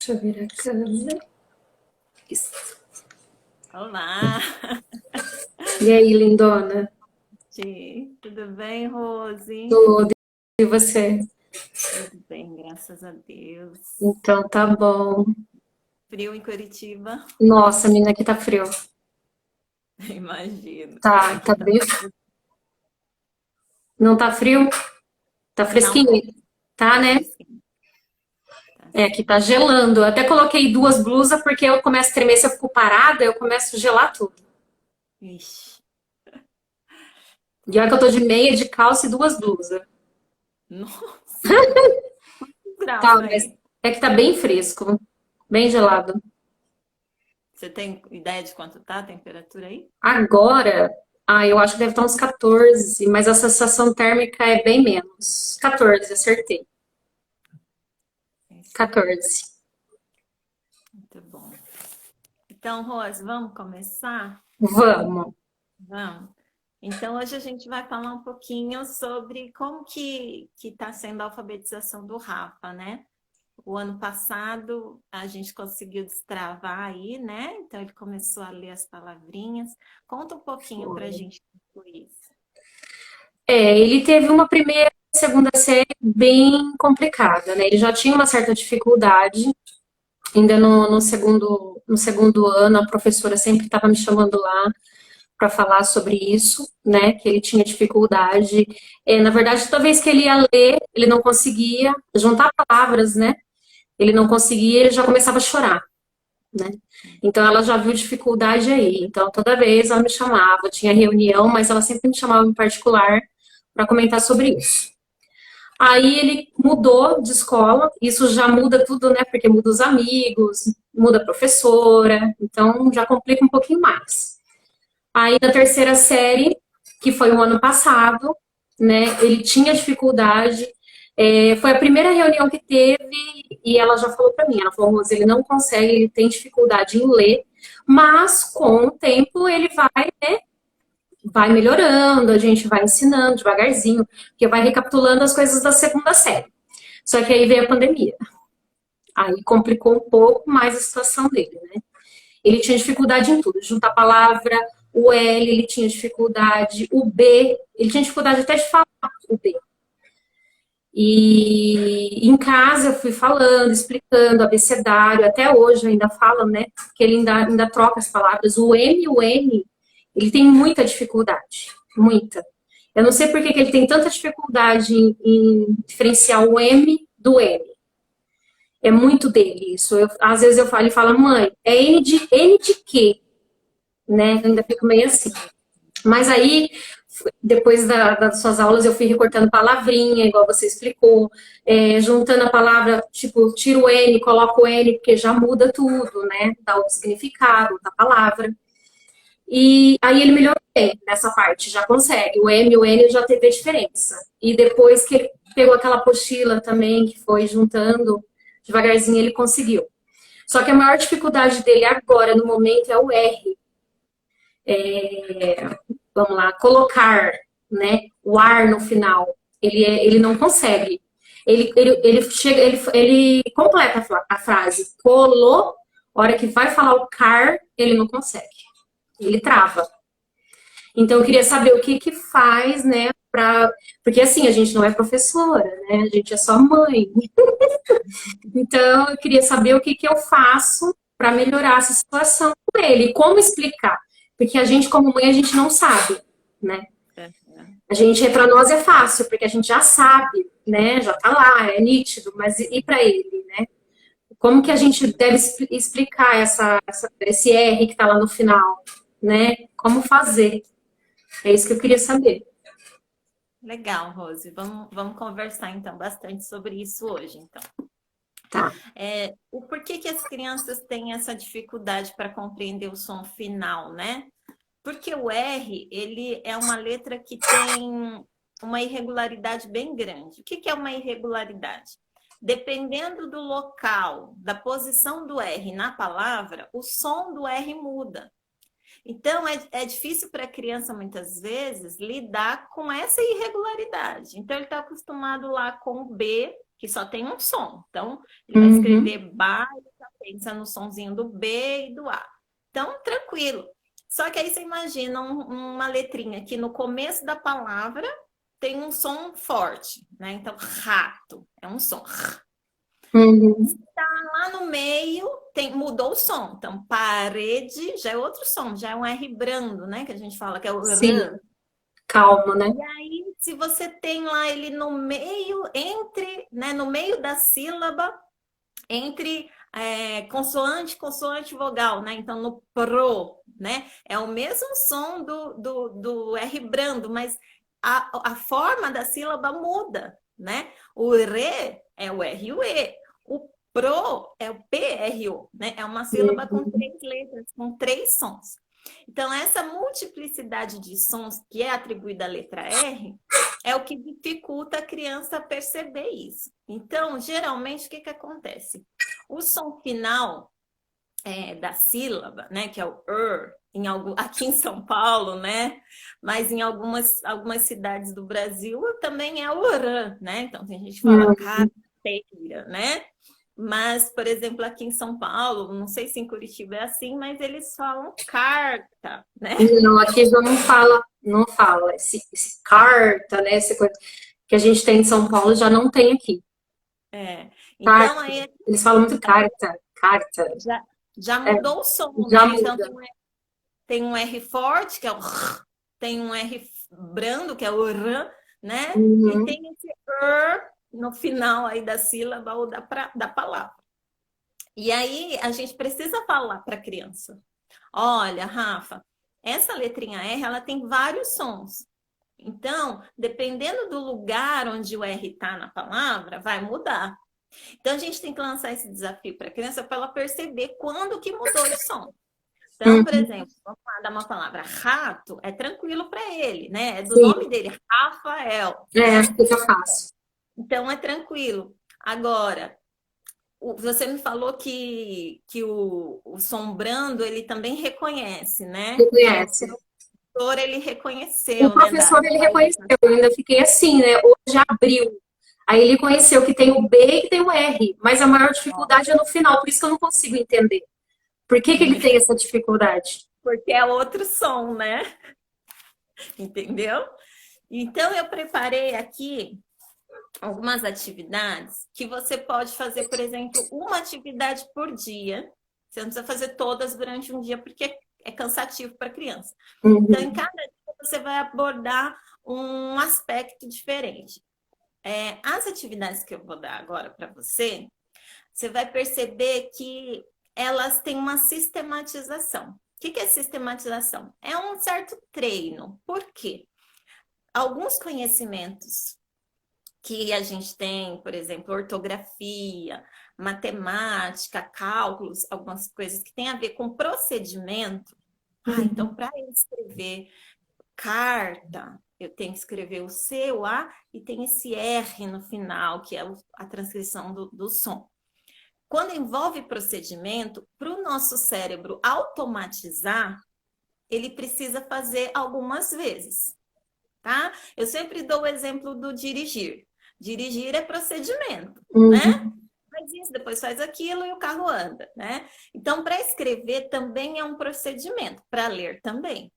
Deixa eu virar a câmera. Isso. Olá, E aí, lindona? tudo bem, Rose? Tudo. E você? Tudo bem, graças a Deus. Então tá bom. Frio em Curitiba? Nossa, menina, aqui tá frio. Imagino. Tá, Aqui tá tá bem. Não tá frio? Tá Tá um fresquinho? pouco, Tá, tá né? fresquinho, tá É, aqui sim. tá gelando. Eu até coloquei duas blusas porque eu começo a tremer. Se eu fico parada, eu começo a gelar tudo. Ixi, E olha que eu tô de meia, de calça e duas blusas. nossa, que graus Tá, mas aí. é que tá bem fresco. Bem gelado. Você tem ideia de quanto tá a temperatura aí? Agora, eu acho que deve estar uns 14, mas a sensação térmica é bem menos. 14, acertei. É isso aí, 14. muito bom. Então, Rose, vamos começar? Vamos. Vamos. Então, hoje a gente vai falar um pouquinho sobre como que está sendo a alfabetização do Rafa, né? O ano passado a gente conseguiu destravar aí, né? Então ele começou a ler as palavrinhas. Conta um pouquinho para a gente sobre isso. Ele teve uma primeira e segunda série bem complicada, né? Ele já tinha uma certa dificuldade. Ainda no segundo ano, a professora sempre estava me chamando lá para falar sobre isso, né? Que ele tinha dificuldade. Na verdade, toda vez que ele ia ler, ele não conseguia juntar palavras, né? Ele não conseguia, ele já começava a chorar, né? Então ela já viu dificuldade aí. Então toda vez ela me chamava, tinha reunião, mas ela sempre me chamava em particular para comentar sobre isso. Aí ele mudou de escola, isso já muda tudo, né? Porque muda os amigos, muda a professora, então já complica um pouquinho mais. Aí na terceira série, que foi o ano passado, né? Ele tinha dificuldade. Foi a primeira reunião que teve e ela já falou para mim, ela falou, Rose, ele não consegue, ele tem dificuldade em ler, mas com o tempo ele vai melhorando, a gente vai ensinando devagarzinho, porque vai recapitulando as coisas da segunda série. Só que aí veio a pandemia. Aí complicou um pouco mais a situação dele, né? Ele tinha dificuldade em tudo, juntar a palavra, o L, ele tinha dificuldade, o B, ele tinha dificuldade até de falar o B. E em casa eu fui falando, explicando, abecedário, até hoje eu ainda falo, né? Que ele ainda troca as palavras. O M e o N, ele tem muita dificuldade, muita. Eu não sei por que ele tem tanta dificuldade em diferenciar o M do N. É muito dele isso. Às vezes eu falo, ele fala, mãe, é N de quê? Né? Eu ainda fico meio assim. Mas aí, depois das suas aulas, eu fui recortando palavrinha, igual você explicou, juntando a palavra, tipo, tiro o N, coloco o N, porque já muda tudo, né? Dá o significado da palavra. E aí ele melhorou bem nessa parte, já consegue. O M e o N já teve a diferença. E depois que ele pegou aquela apostila também, que foi juntando, devagarzinho ele conseguiu. Só que a maior dificuldade dele agora, no momento, é o R. Vamos lá, colocar, né, o ar no final. Ele não consegue. Ele chega, ele completa a frase. Colou, hora que vai falar o car, ele não consegue. Ele trava. Então eu queria saber o que que faz, né, para porque assim, a gente não é professora, né? A gente é só mãe. Então eu queria saber o que que eu faço para melhorar essa situação com ele, como explicar, porque a gente como mãe a gente não sabe, né? É, A gente, para nós é fácil, porque a gente já sabe, né? Já tá lá, é nítido, mas e para ele, né? Como que a gente deve explicar esse R que tá lá no final, né? Como fazer? É isso que eu queria saber. legal, Rose. Vamos conversar então bastante sobre isso hoje, então. Tá. O porquê que as crianças têm essa dificuldade para compreender o som final, né? Porque o R, ele é uma letra que tem uma irregularidade bem grande. O que que é uma irregularidade? Dependendo do local, da posição do R na palavra, o som do R muda. Então, é difícil para a criança, muitas vezes, lidar com essa irregularidade. Então, ele está acostumado lá com o B, que só tem um som. Então, ele vai Uhum. escrever ba, pensa no sonzinho do B e do A. Então, tranquilo. Só que aí você imagina uma letrinha que no começo da palavra tem um som forte, né? Então, rato é um som. Uhum. Lá no meio mudou o som. Então, parede já é outro som, já é um R brando, né? Que a gente fala que é o Sim, R. calma, né? E aí, se você tem lá ele no meio, né, no meio da sílaba, entre consoante, consoante, vogal, né? Então, no pro, né? É o mesmo som do R brando, mas a forma da sílaba muda, né? O re é o R e o E. O pro é o PRO, né? É uma sílaba com Uhum. 3 letras, com 3 sons. Então, essa multiplicidade de sons que é atribuída à letra R é o que dificulta a criança perceber isso. Então, geralmente, o que acontece? O som final da sílaba, né, que é o aqui em São Paulo, né, mas em algumas cidades do Brasil também é o r, né? Então, tem gente que fala Uhum. carteira, né? Mas, por exemplo, aqui em São Paulo, não sei se em Curitiba é assim, mas eles falam carta, né? Não, aqui já não fala, não fala. Esse carta, né? Essa coisa que a gente tem em São Paulo já não tem aqui. É. Então, Carta. aí Eles falam muito carta, carta. já, já É, mudou o som, já né? Então, muda. tem um R forte, que é o r, tem um R brando, que é o r, né? E Uhum. tem esse r no final aí da sílaba ou da palavra. E aí a gente precisa falar para a criança: olha, Rafa, essa letrinha R ela tem vários sons. Então, dependendo do lugar onde o R está na palavra, vai mudar. Então, a gente tem que lançar esse desafio para a criança para ela perceber quando que mudou o som. Então, por Uhum. exemplo, vamos lá dar uma palavra rato, é tranquilo para ele, né? É do Sim, nome dele, Rafael, é, né? fica fácil. Então é tranquilo. Agora, você me falou que o sombrando ele também reconhece, né? Então o Reconhece. professor ele O reconheceu, né? professor, ele reconheceu, eu ainda fiquei assim, né? Hoje abriu. Aí ele conheceu que tem o B e que tem o R, mas a maior dificuldade é no final, por isso que eu não consigo entender. Por que que ele tem essa dificuldade? Porque é outro som, né? Entendeu? Então eu preparei aqui algumas atividades que você pode fazer, por exemplo, uma atividade por dia. Você não precisa fazer todas durante um dia, porque é cansativo para a criança. Então, em Uhum. cada dia, você vai abordar um aspecto diferente. As atividades que eu vou dar agora para você, você vai perceber que elas têm uma sistematização. O que é sistematização? É um certo treino. Por quê? Alguns conhecimentos que a gente tem, por exemplo, ortografia, matemática, cálculos, algumas coisas que têm a ver com procedimento. Então, para eu escrever carta, eu tenho que escrever o C, o A e tem esse R no final, que é a transcrição do som. Quando envolve procedimento, para o nosso cérebro automatizar, ele precisa fazer algumas vezes, tá? Eu sempre dou o exemplo do dirigir. Dirigir é procedimento, né? Uhum. Faz isso, depois faz aquilo e o carro anda, né? Então, para escrever também é um procedimento, para ler também.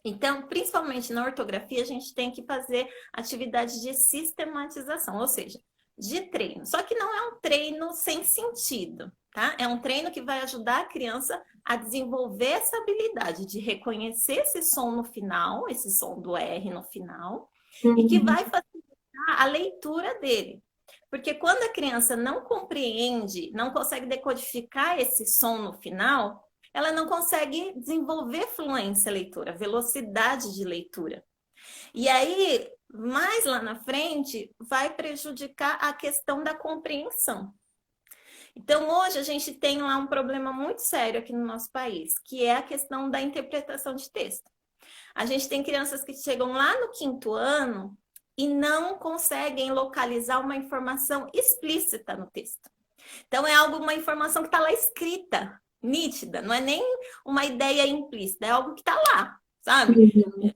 Então, principalmente na ortografia, a gente tem que fazer atividade de sistematização, ou seja, de treino. Só que não é um treino sem sentido, tá? É um treino que vai ajudar a criança a desenvolver essa habilidade de reconhecer esse som no final, esse som do R no final, e que Uhum. vai facilitar a leitura dele. Porque quando a criança não compreende, não consegue decodificar esse som no final, ela não consegue desenvolver fluência leitura, velocidade de leitura. E aí, mais lá na frente, vai prejudicar a questão da compreensão. Então, hoje a gente tem lá um problema muito sério aqui no nosso país, que é a questão da interpretação de texto. A gente tem crianças que chegam lá no 5º ano e não conseguem localizar uma informação explícita no texto. Então, é uma informação que está lá escrita, nítida, não é nem uma ideia implícita, é algo que está lá, sabe? Uhum.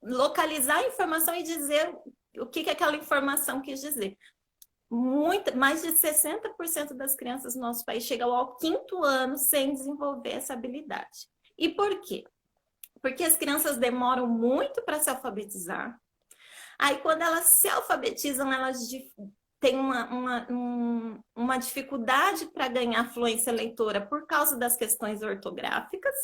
Localizar a informação e dizer o que aquela informação quis dizer. mais de 60% das crianças no nosso país chegam ao 5º ano sem desenvolver essa habilidade. E por quê? Porque as crianças demoram muito para se alfabetizar. Aí, quando elas se alfabetizam, elas têm uma dificuldade para ganhar fluência leitora por causa das questões ortográficas.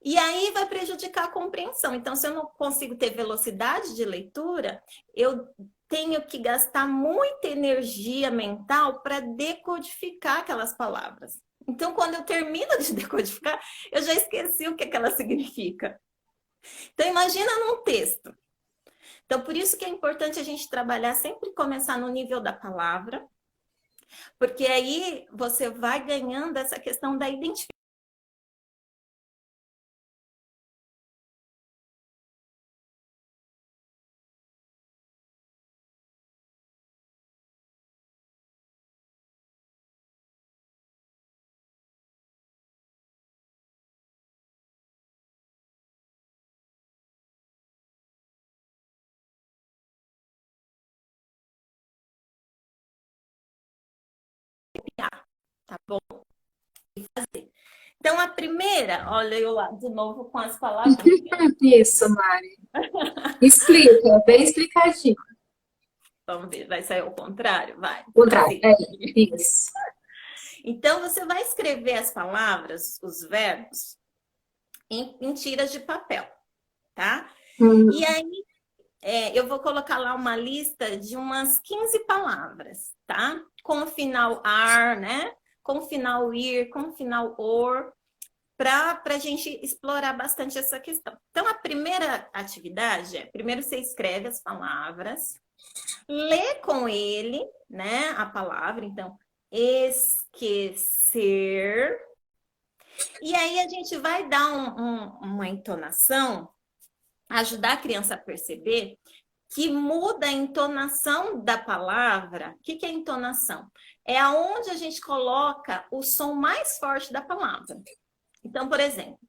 E aí vai prejudicar a compreensão. Então, se eu não consigo ter velocidade de leitura, eu tenho que gastar muita energia mental para decodificar aquelas palavras. Então, quando eu termino de decodificar, eu já esqueci o que ela significa. Então, imagina num texto. Então, por isso que é importante a gente trabalhar, sempre começar no nível da palavra, porque aí você vai ganhando essa questão da identificação. Tá bom? Fazer. Então, a primeira, olha eu lá de novo com as palavrinhas. Isso, Mari. Explica, bem explicadinho. Vamos ver, vai sair ao contrário? Vai. O contrário, Assim. isso. Então, você vai escrever as palavras, os verbos, em tiras de papel, tá? E aí, eu vou colocar lá uma lista de umas 15 palavras, tá? Com o final ar, né? Com o final ir, com o final or, para a gente explorar bastante essa questão. Então, a primeira atividade primeiro você escreve as palavras, lê com ele, né, a palavra, então, esquecer. E aí a gente vai dar uma entonação, ajudar a criança a perceber que muda a entonação da palavra. O que é entonação? É aonde a gente coloca o som mais forte da palavra. Então, por exemplo,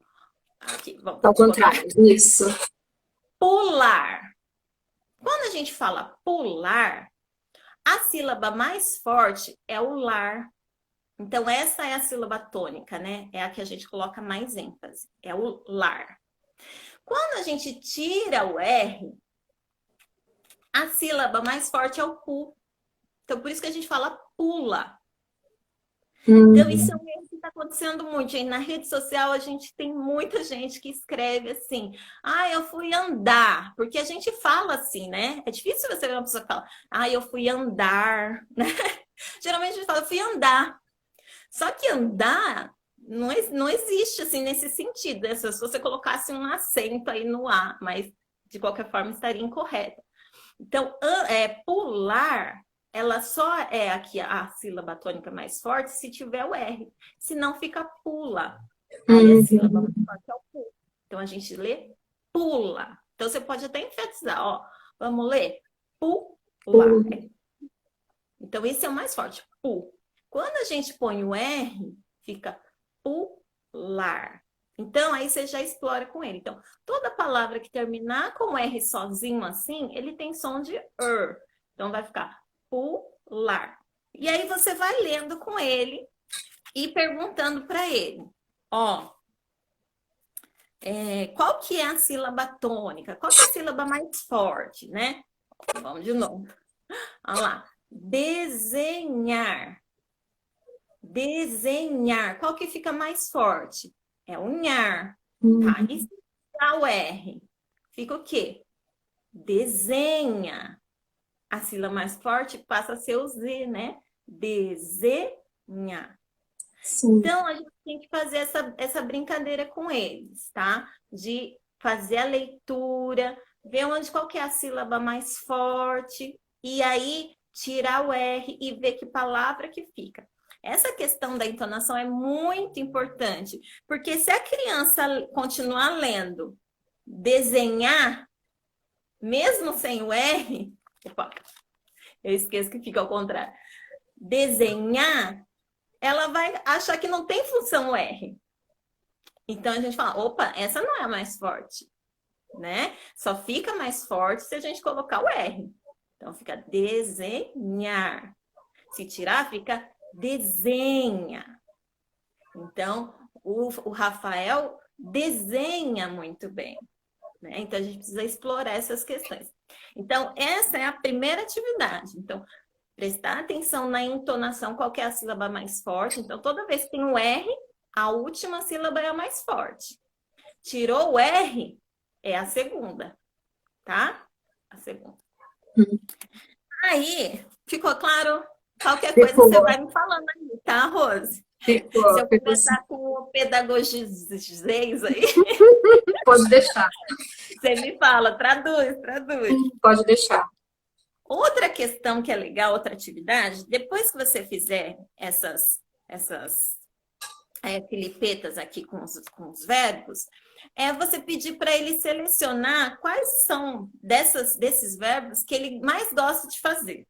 aqui, vamos ao contrário, isso. Pular. Quando a gente fala pular, a sílaba mais forte é o lar. Então, essa é a sílaba tônica, né? É a que a gente coloca mais ênfase. É o lar. Quando a gente tira o R, a sílaba mais forte é o pu. Então, por isso que a gente fala pula. Então, isso é um erro que está acontecendo muito. E na rede social, a gente tem muita gente que escreve assim, eu fui andar. Porque a gente fala assim, né? É difícil você ver uma pessoa que fala, eu fui andar, né? Geralmente a gente fala, eu fui andar. Só que andar não existe assim nesse sentido, né? Se você colocasse um acento aí no A, mas de qualquer forma estaria incorreto. Então, pular, ela só é aqui a sílaba tônica mais forte se tiver o R. Senão fica pula. Aí a sílaba mais forte é o pu. Então a gente lê pula. Então você pode até enfatizar, ó. Vamos ler? Pular. Então esse é o mais forte, pu. Quando a gente põe o R, fica pular. Então, aí você já explora com ele. Então, toda palavra que terminar com R sozinho assim, ele tem som de er. Então, vai ficar pular. E aí você vai lendo com ele e perguntando para ele. Ó, qual que é a sílaba tônica? Qual que é a sílaba mais forte, né? Vamos de novo. Olha lá. Desenhar. Desenhar. Qual que fica mais forte? É o nhar. Tá? E se tirar o R? Fica o quê? Desenha. A sílaba mais forte passa a ser o Z, né? Desenha. Sim. Então, a gente tem que fazer essa brincadeira com eles, tá? De fazer a leitura, ver qual que é a sílaba mais forte, e aí tirar o R e ver que palavra que fica. Essa questão da entonação é muito importante, porque se a criança continuar lendo, desenhar, mesmo sem o R, opa, eu esqueço que fica ao contrário, desenhar, ela vai achar que não tem função o R. Então a gente fala, opa, essa não é a mais forte, né? Só fica mais forte se a gente colocar o R. Então, fica desenhar. Se tirar, fica desenha. Então, o Rafael desenha muito bem. Né? Então, a gente precisa explorar essas questões. Então, essa é a primeira atividade. Então, prestar atenção na entonação, qual que é a sílaba mais forte. Então, toda vez que tem um R, a última sílaba é a mais forte. Tirou o R, é a segunda, tá? A segunda. Aí, ficou claro? Qualquer coisa você vai me falando aí, tá, Rose? Ficou, Se eu começar com o pedagogizês aí, pode deixar. você me fala, traduz. Pode deixar. Outra questão que é legal, outra atividade, depois que você fizer essas filipetas aqui com os verbos, é você pedir para ele selecionar quais são desses verbos que ele mais gosta de fazer.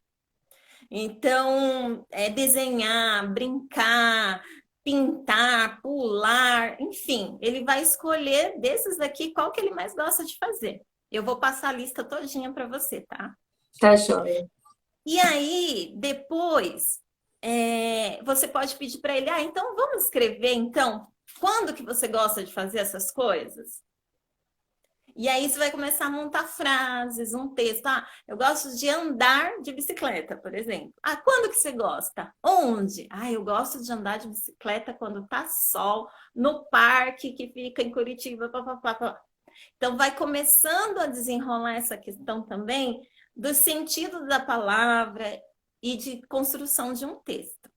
Então, desenhar, brincar, pintar, pular, enfim, ele vai escolher desses daqui qual que ele mais gosta de fazer. Eu vou passar a lista todinha para você, tá? Tá joia. E aí, depois, você pode pedir para ele, então vamos escrever, então, quando que você gosta de fazer essas coisas? E aí você vai começar a montar frases, um texto. Eu gosto de andar de bicicleta, por exemplo. Quando que você gosta? Onde? Eu gosto de andar de bicicleta quando tá sol, no parque que fica em Curitiba. Então, vai começando a desenrolar essa questão também do sentido da palavra e de construção de um texto.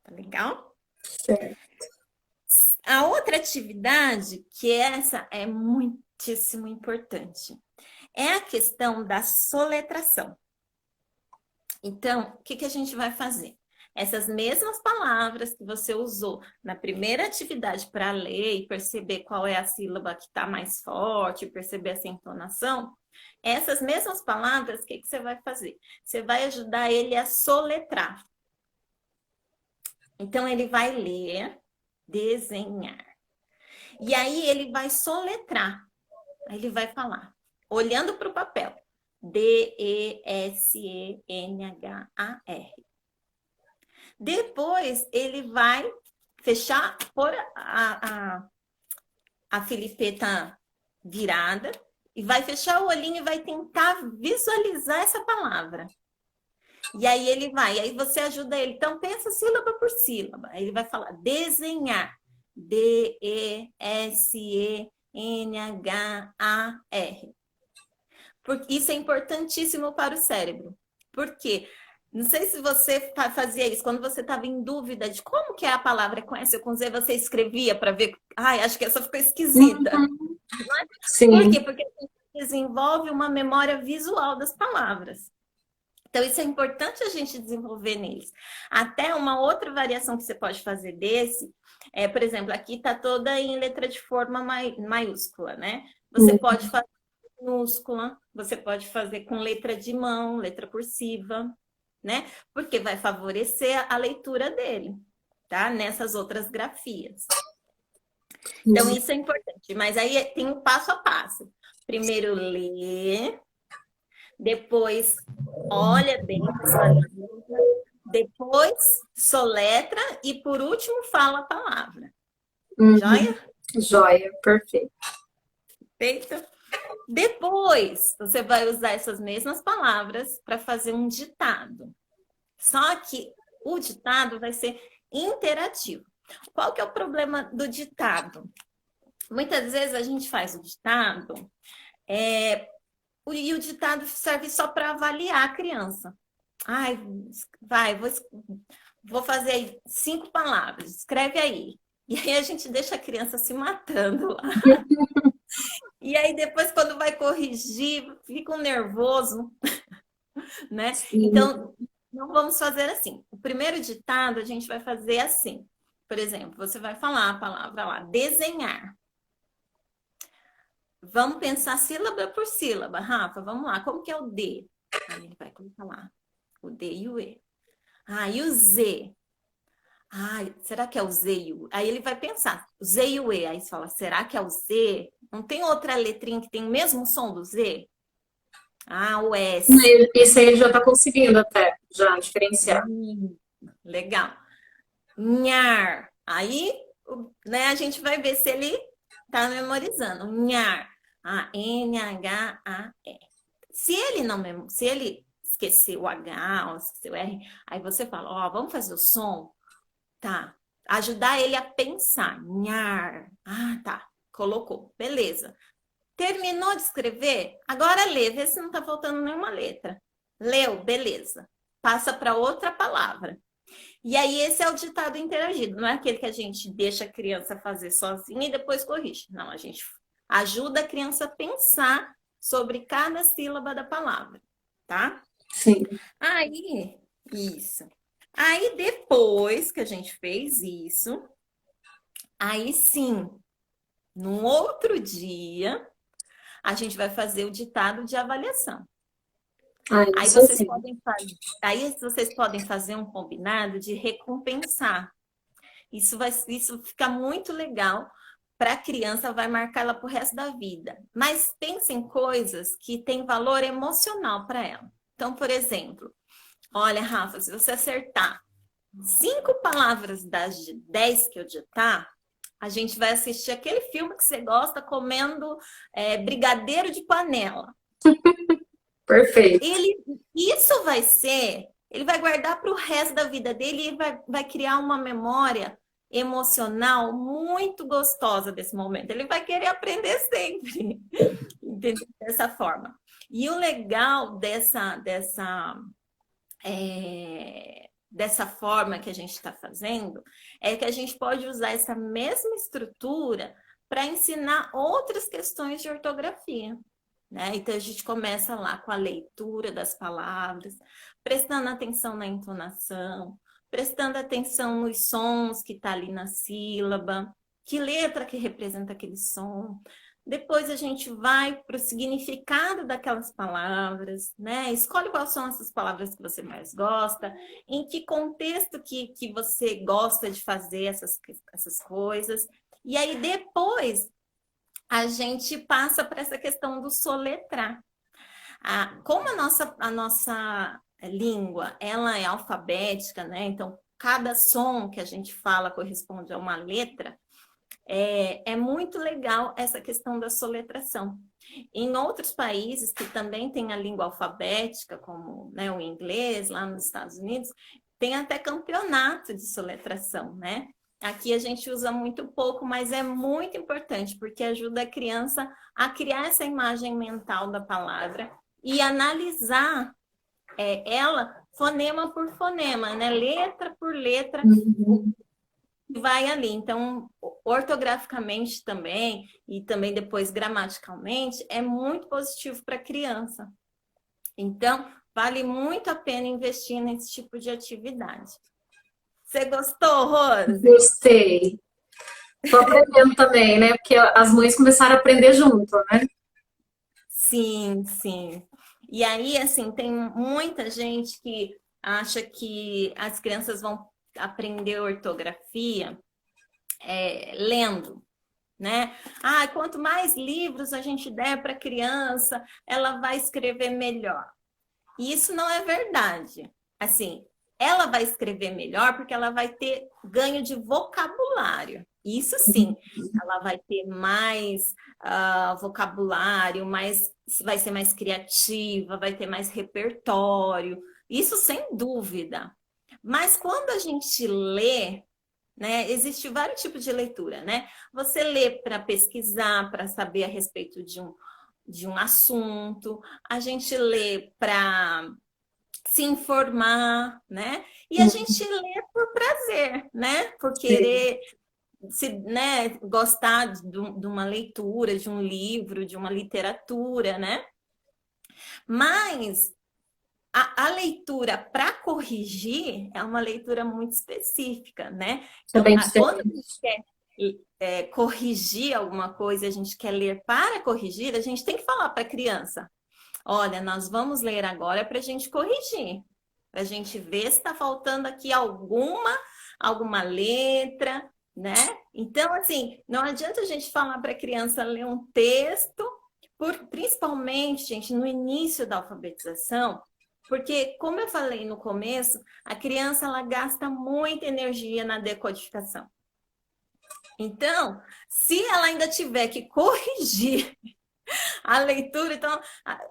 Tá legal? Certo. A outra atividade, que essa é muitíssimo importante, é a questão da soletração. Então, o que a gente vai fazer? Essas mesmas palavras que você usou na primeira atividade para ler e perceber qual é a sílaba que está mais forte, perceber essa entonação, essas mesmas palavras, o que você vai fazer? Você vai ajudar ele a soletrar. Então, ele vai ler, desenhar. E aí, ele vai soletrar. Aí ele vai falar, olhando para o papel. D-E-S-E-N-H-A-R. Depois, ele vai fechar, pôr a filipeta virada e vai fechar o olhinho e vai tentar visualizar essa palavra. E aí ele vai, aí você ajuda ele. Então, pensa sílaba por sílaba. Aí ele vai falar desenhar. D-E-S-E-N-H-A-R. Porque isso é importantíssimo para o cérebro. Por quê? Não sei se você fazia isso, quando você estava em dúvida de como que é a palavra com S ou com Z, você escrevia para ver, acho que essa ficou esquisita. Uhum. Sim. Por quê? Porque a gente desenvolve uma memória visual das palavras. Então, isso é importante a gente desenvolver neles. Até uma outra variação que você pode fazer desse, por exemplo, aqui está toda em letra de forma maiúscula, né? Você pode fazer minúscula, você pode fazer com letra de mão, letra cursiva, né? Porque vai favorecer a leitura dele, tá? Nessas outras grafias. Então, isso é importante. Mas aí tem um passo a passo. Primeiro, lê. Depois, olha bem, depois soletra e, por último, fala a palavra. Joia? Joia, perfeito. Perfeito. Depois, você vai usar essas mesmas palavras para fazer um ditado. Só que o ditado vai ser interativo. Qual que é o problema do ditado? Muitas vezes a gente faz o ditado e o ditado serve só para avaliar a criança. Vou fazer aí 5 palavras, escreve aí. E aí a gente deixa a criança se matando lá. E aí depois, quando vai corrigir, fica um nervoso, né? Sim. Então, não vamos fazer assim. O primeiro ditado a gente vai fazer assim. Por exemplo, você vai falar a palavra lá, desenhar. Vamos pensar sílaba por sílaba, Rafa. Vamos lá. Como que é o D? Aí ele vai colocar lá. O D e o E. E o Z? Será que é o Z e o... Aí ele vai pensar. O Z e o E. Aí você fala, será que é o Z? Não tem outra letrinha que tem o mesmo som do Z? Ah, o S. Isso aí ele já está conseguindo até, já diferenciar. Hum, legal. Nhar. Aí, né, a gente vai ver se ele tá memorizando. Nhar. A-N-H-A-R. Se ele esquecer o H ou esquecer o R, aí você fala, ó, vamos fazer o som? Tá. Ajudar ele a pensar. Nhar. Ah, tá. Colocou. Beleza. Terminou de escrever? Agora lê, vê se não tá faltando nenhuma letra. Leu, beleza. Passa para outra palavra. E aí, esse é o ditado interagido, não é aquele que a gente deixa a criança fazer sozinha e depois corrige. Não, a gente ajuda a criança a pensar sobre cada sílaba da palavra, tá? Sim. Aí, isso. Aí, depois que a gente fez isso, aí sim, num outro dia, a gente vai fazer o ditado de avaliação. Ah, Aí isso vocês sim. podem fazer, aí vocês podem fazer um combinado de recompensar. Isso fica muito legal para a criança, vai marcar ela para o resto da vida. Mas pense em coisas que têm valor emocional para ela. Então, por exemplo, olha, Rafa, se você acertar 5 palavras das 10 que eu ditar, a gente vai assistir aquele filme que você gosta comendo brigadeiro de panela. Perfeito. Isso vai ser, ele vai guardar para o resto da vida dele e vai criar uma memória emocional muito gostosa desse momento. Ele vai querer aprender sempre, entendeu? Dessa forma. E o legal dessa forma que a gente está fazendo é que a gente pode usar essa mesma estrutura para ensinar outras questões de ortografia. Né? Então a gente começa lá com a leitura das palavras, prestando atenção na entonação, prestando atenção nos sons que está ali na sílaba, que letra que representa aquele som. Depois a gente vai para o significado daquelas palavras, né? Escolhe quais são essas palavras que você mais gosta, em que contexto que você gosta de fazer essas coisas. E aí depois a gente passa para essa questão do soletrar. Como a nossa língua ela é alfabética, né? Então, cada som que a gente fala corresponde a uma letra, é muito legal essa questão da soletração. Em outros países que também têm a língua alfabética, como né, o inglês, lá nos Estados Unidos, tem até campeonato de soletração, né? Aqui a gente usa muito pouco, mas é muito importante, porque ajuda a criança a criar essa imagem mental da palavra e analisar ela fonema por fonema, né? Letra por letra, Uhum. vai ali. Então, ortograficamente também, e também depois gramaticalmente, é muito positivo para a criança. Então, vale muito a pena investir nesse tipo de atividade. Você gostou, Rose? Gostei. Tô aprendendo também, né? Porque as mães começaram a aprender junto, né? Sim, sim. E aí, assim, tem muita gente que acha que as crianças vão aprender ortografia lendo, né? Ah, quanto mais livros a gente der para a criança, ela vai escrever melhor. E isso não é verdade. Assim, ela vai escrever melhor porque ela vai ter ganho de vocabulário. Isso sim, ela vai ter mais vocabulário, vai ser mais criativa, vai ter mais repertório. Isso sem dúvida. Mas quando a gente lê, né, existe vários tipos de leitura, né? Você lê para pesquisar, para saber a respeito de um assunto, a gente lê para se informar, né? E a gente lê por prazer, né? Por Sim. querer né, gostar de uma leitura, de um livro, de uma literatura, né? Mas a leitura para corrigir é uma leitura muito específica, né? É Então, bem quando a gente diferente. quer corrigir alguma coisa, a gente quer ler para corrigir, a gente tem que falar para a criança: olha, nós vamos ler agora para a gente corrigir, para a gente ver se está faltando aqui alguma letra, né? Então, assim, não adianta a gente falar para a criança ler um texto, principalmente, gente, no início da alfabetização, porque, como eu falei no começo, a criança ela gasta muita energia na decodificação. Então, se ela ainda tiver que corrigir a leitura, então,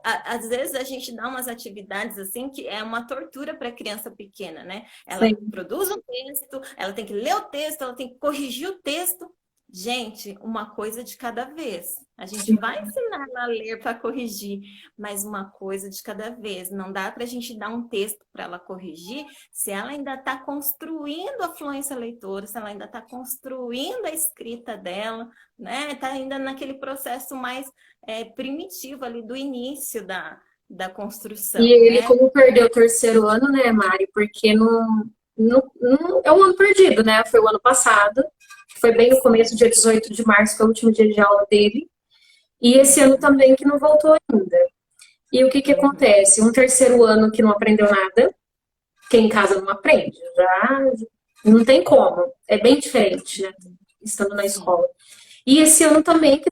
às vezes a gente dá umas atividades assim que é uma tortura para a criança pequena, né? Ela Sim. produz um texto, ela tem que ler o texto, ela tem que corrigir o texto. Gente, uma coisa de cada vez. A gente vai ensinar ela a ler para corrigir, mas uma coisa de cada vez. Não dá para a gente dar um texto para ela corrigir se ela ainda está construindo a fluência leitora, se ela ainda está construindo a escrita dela, né? Está ainda naquele processo mais primitivo ali do início da construção. E ele, né? como perdeu o terceiro ano, né, Mari? Porque não é um ano perdido, né? Foi o ano passado, foi bem no começo, dia 18 de março, foi o último dia de aula dele. E esse ano também que não voltou ainda. E o que acontece? Um terceiro ano que não aprendeu nada, quem em casa não aprende, já não tem como. É bem diferente, né? Estando na escola. E esse ano também, que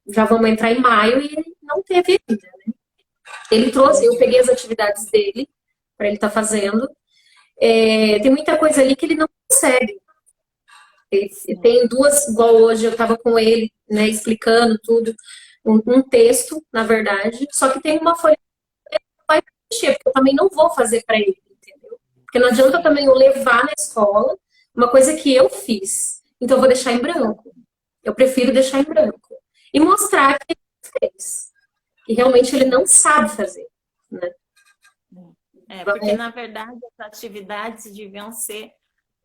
já vamos entrar em maio, e ele não teve ainda, né? Ele trouxe, eu peguei as atividades dele para ele estar fazendo. Tem muita coisa ali que ele não consegue. Tem duas, igual hoje eu estava com ele, né, explicando tudo, um texto, na verdade, só que tem uma folha que ele não vai preencher, porque eu também não vou fazer para ele, entendeu? Porque não adianta também eu levar na escola uma coisa que eu fiz, então eu vou deixar em branco. Eu prefiro deixar em branco. E mostrar que ele fez. Que realmente ele não sabe fazer, né? Porque, na verdade, as atividades deviam ser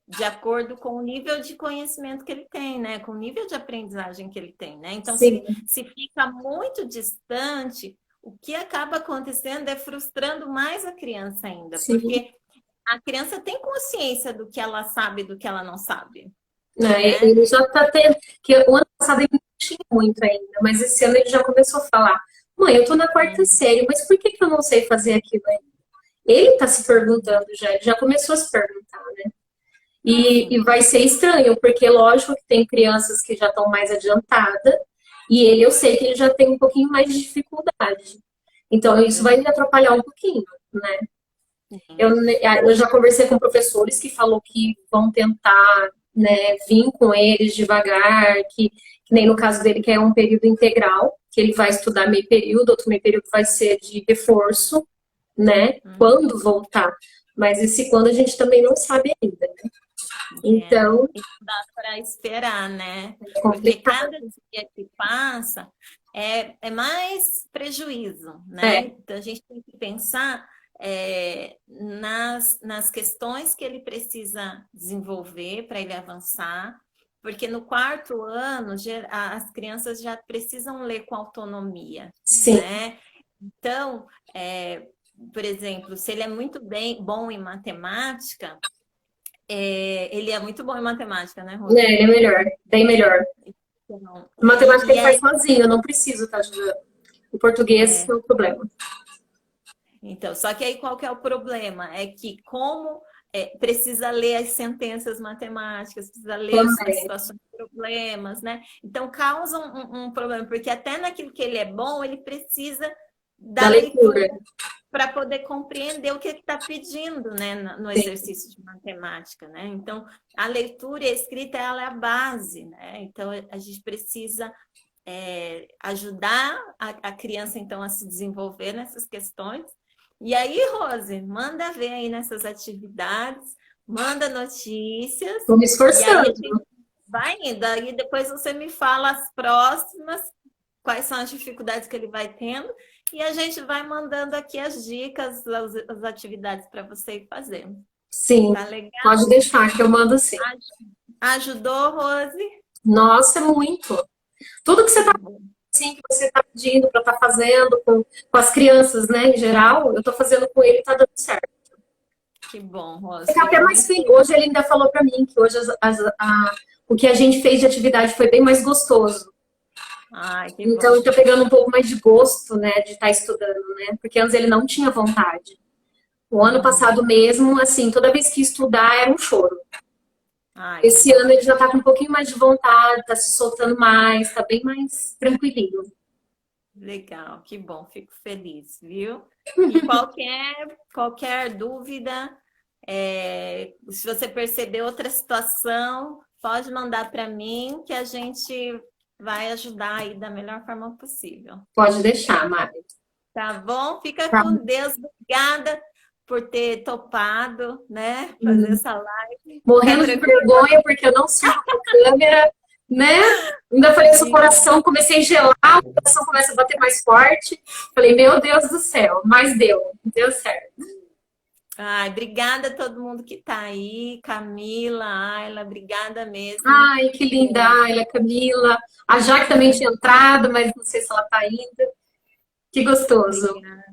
de acordo com o nível de conhecimento que ele tem, né? Com o nível de aprendizagem que ele tem, né? Então, se fica muito distante, o que acaba acontecendo é frustrando mais a criança ainda. Sim. Porque a criança tem consciência do que ela sabe e do que ela não sabe. Né? Ele já está tendo... Que o ano passado ele não tinha muito ainda, mas esse ano ele já começou a falar: mãe, eu tô na quarta série, mas por que eu não sei fazer aquilo ainda? Ele tá se perguntando já, ele já começou a se perguntar, né? E vai ser estranho, porque lógico que tem crianças que já estão mais adiantadas, e eu sei que ele já tem um pouquinho mais de dificuldade. Então, isso vai me atrapalhar um pouquinho, né? Eu já conversei com professores que falou que vão tentar, né, vir com eles devagar, que nem no caso dele, que é um período integral, que ele vai estudar meio período, outro meio período vai ser de reforço, né, quando voltar. Mas esse quando a gente também não sabe ainda, né? Então... dá para esperar, né? Porque cada dia que passa é mais prejuízo, né? Então a gente tem que pensar nas questões que ele precisa desenvolver para ele avançar, porque no quarto ano as crianças já precisam ler com autonomia, né? Então, por exemplo, se ele é muito bom em matemática, ele é muito bom em matemática, né, Rô? Ele é melhor, bem melhor. Então, matemática ele faz sozinho, eu não preciso estar ajudando. O português é o problema. Então, só que aí qual que é o problema? É que como precisa ler as sentenças matemáticas, precisa ler as situações, problemas, né? Então, causa um problema, porque até naquilo que ele é bom, ele precisa da leitura para poder compreender o que ele está pedindo, né, no exercício de matemática, né? Então, a leitura e a escrita, ela é a base, né? Então, a gente precisa ajudar a criança, então, a se desenvolver nessas questões. E aí, Rose, manda ver aí nessas atividades, manda notícias. Estou me esforçando. Vai indo, aí depois você me fala as próximas, quais são as dificuldades que ele vai tendo, e a gente vai mandando aqui as dicas, as atividades para você ir fazendo. Sim, tá legal? Pode deixar que eu mando sim. Ajudou, Rose? Nossa, muito. Tudo que você está que você está pedindo para estar fazendo com as crianças, né, em geral, eu estou fazendo com ele e está dando certo. Que bom, Rose. Fica até mais feliz. Hoje ele ainda falou para mim que hoje o que a gente fez de atividade foi bem mais gostoso. Ai, que então, ele está pegando um pouco mais de gosto, né, de estar estudando, né? Porque antes ele não tinha vontade. O ano passado mesmo, assim, toda vez que ia estudar era um choro. Ai, esse ano ele já está com um pouquinho mais de vontade, está se soltando mais, está bem mais tranquilinho. Legal, que bom, fico feliz, viu? E qualquer dúvida, se você perceber outra situação, pode mandar para mim que a gente vai ajudar aí da melhor forma possível. Pode deixar, Mari. Tá bom? Fica Tá. com Deus. Obrigada por ter topado, né? Fazer essa live. Morrendo de vergonha porque eu não subo a câmera, né? Ainda falei, seu coração, comecei a gelar, o coração começa a bater mais forte. Falei, meu Deus do céu, mas deu certo. Ai, obrigada a todo mundo que tá aí, Camila, Ayla, obrigada mesmo. Ai, que linda, Ayla, Camila. A Jaque também tinha entrado, mas não sei se ela tá ainda. Que gostoso. Obrigada.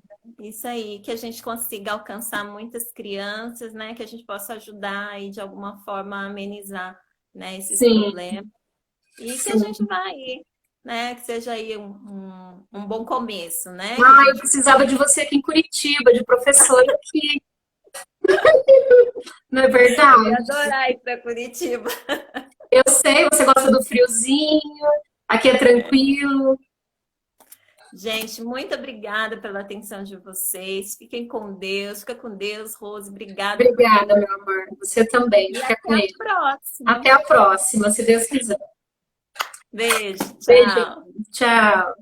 Isso aí, que a gente consiga alcançar muitas crianças, né? Que a gente possa ajudar aí de alguma forma a amenizar, né, esses problemas. E que a gente vai, né? Que seja aí um bom começo, né? Ah, eu precisava de você aqui em Curitiba, de professora aqui. Não é verdade? Eu ia adorar ir para Curitiba. Eu sei, você gosta do friozinho, aqui é tranquilo. Gente, muito obrigada pela atenção de vocês. Fiquem com Deus. Fica com Deus, Rose. Obrigada. Obrigada, meu amor. Você também. E Fica com até ele. a próxima. Até a próxima, se Deus quiser. Beijo. Tchau. Beijo. Tchau.